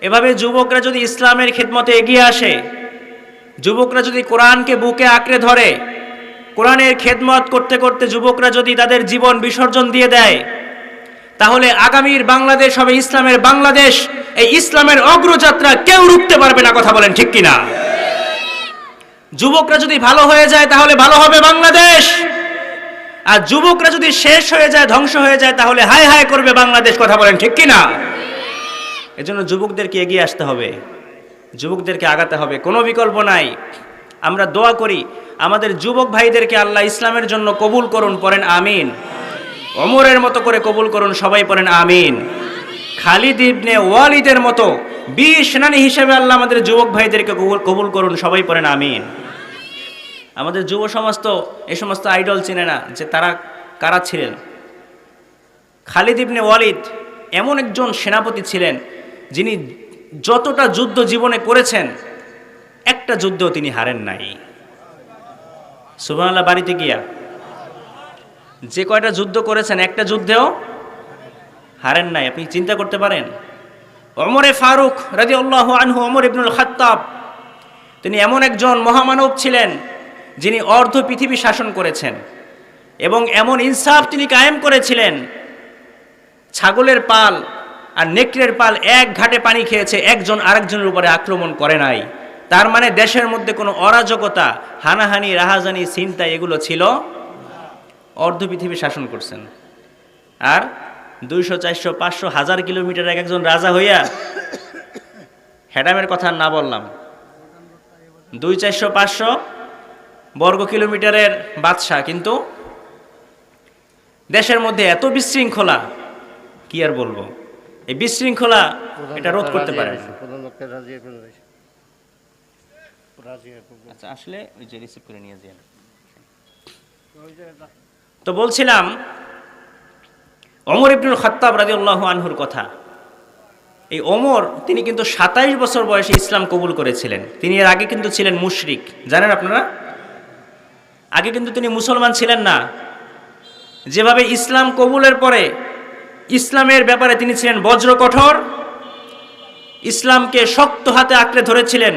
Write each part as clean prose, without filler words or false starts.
এভাবে যুবকরা যদি ইসলামের খিদমতে এগিয়ে আসে, যুবকরা যদি কোরআনকে বুকে আঁকড়ে ধরে, কোরআনের খেদমত করতে করতে যুবকরা যদি তাদের জীবন বিসর্জন দিয়ে দেয়, তাহলে আগামীর বাংলাদেশ হবে ইসলামের বাংলাদেশ। এই ইসলামের অগ্রযাত্রা কেউ রুখতে পারবে না, কথা বলেন ঠিক কিনা? যুবকরা যদি ভালো হয়ে যায় তাহলে ভালো হবে বাংলাদেশ, আর যুবকরা যদি শেষ হয়ে যায়, ধ্বংস হয়ে যায়, তাহলে হায় হায় করবে বাংলাদেশ, কথা বলেন ঠিক কিনা? এজন্য যুবকদেরকে এগিয়ে আসতে হবে, যুবকদেরকে আগাতে হবে, কোনো বিকল্প নাই। আমরা দোয়া করি আমাদের যুবক ভাইদেরকে আল্লাহ ইসলামের জন্য কবুল করুন, পড়েন আমিন। ওমরের মতো করে কবুল করুন, সবাই পড়েন আমিন। খালিদ ইবনে ওয়ালিদের মতো বীর সেনানী হিসেবে আল্লাহ আমাদের যুবক ভাইদেরকে কবুল করুন, সবাই পড়েন আমিন। আমাদের যুব সমাজ তো এই সমস্ত আইডল চিনে না যে তারা কারা ছিলেন। খালিদ ইবনে ওয়ালিদ এমন একজন সেনাপতি ছিলেন যিনি যতটা যুদ্ধ জীবনে করেছেন একটা যুদ্ধেও তিনি হারেন নাই। সুবহানাল্লাহ। বাড়িতে গিয়া যে কয়টা যুদ্ধ করেছেন একটা যুদ্ধেও হারেন নাই, আপনি চিন্তা করতে পারেন। ওমরে ফারুক রাদিয়াল্লাহু আনহু, ওমর ইবনুল খাত্তাব, তিনি এমন একজন মহামানব ছিলেন যিনি অর্ধ পৃথিবী শাসন করেছেন এবং এমন ইনসাফ তিনি কায়েম করেছিলেন। ছাগলের পাল আর নেকড়ের পাল এক ঘাটে পানি খেয়েছে, একজন আরেকজনের উপরে আক্রমণ করে নাই। তার মানে দেশের মধ্যে কোনো অরাজকতা, হানাহানি, রাহাজানি, ছিনতাই এগুলো ছিল। অর্ধ পৃথিবী শাসন করছেন। আর 200, 400, 500, 1000 কিলোমিটার এক একজন রাজা হইয়া, হেডামের কথা না বললাম, 200, 400, 500 বর্গ কিলোমিটারের বাদশা, কিন্তু দেশের মধ্যে এত বিশৃঙ্খলা, কি আর বলবো। এই বিশৃঙ্খলা এটা রোধ করতে পারে না। আচ্ছা, আসলে ওই যে রিসিভ করে নিয়ে যান। তো বলছিলাম ওমর ইবনুল খাত্তাব রাদিয়াল্লাহু আনহুর কথা। এই ওমর তিনি কিন্তু 27 বছর বয়সে ইসলাম কবুল করেছিলেন। তিনি এর আগে কিন্তু ছিলেন মুশরিক, জানেন আপনারা? আগে কিন্তু তিনি মুসলমান ছিলেন না। যেভাবে ইসলাম কবুলের পরে ইসলামের ব্যাপারে তিনি ছিলেন বজ্র কঠোর, ইসলামকে শক্ত হাতে আঁকড়ে ধরেছিলেন,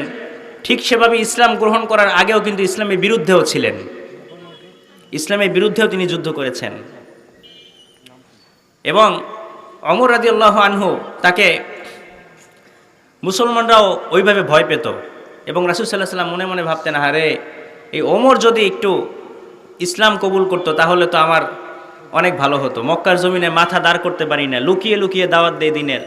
ঠিক সেভাবে ইসলাম গ্রহণ করার আগেও কিন্তু ইসলামের বিরুদ্ধেও ছিলেন। ইসলামের বিরুদ্ধেও তিনি যুদ্ধ করেছেন। এবং ওমর রাদিয়াল্লাহু আনহু তাকে মুসলমানরাও ওইভাবে ভয় পেত এবং রাসূল সাল্লাল্লাহু আলাইহি ওয়াসাল্লাম মনে মনে ভাবতেন, আরে এই ওমর যদি একটু ইসলাম কবুল করতো তাহলে তো আমার অনেক ভালো হতো। মক্কার জমিনে মাথা দাঁড় করতে পারি না, লুকিয়ে লুকিয়ে দাওয়াত দেয় দিনের।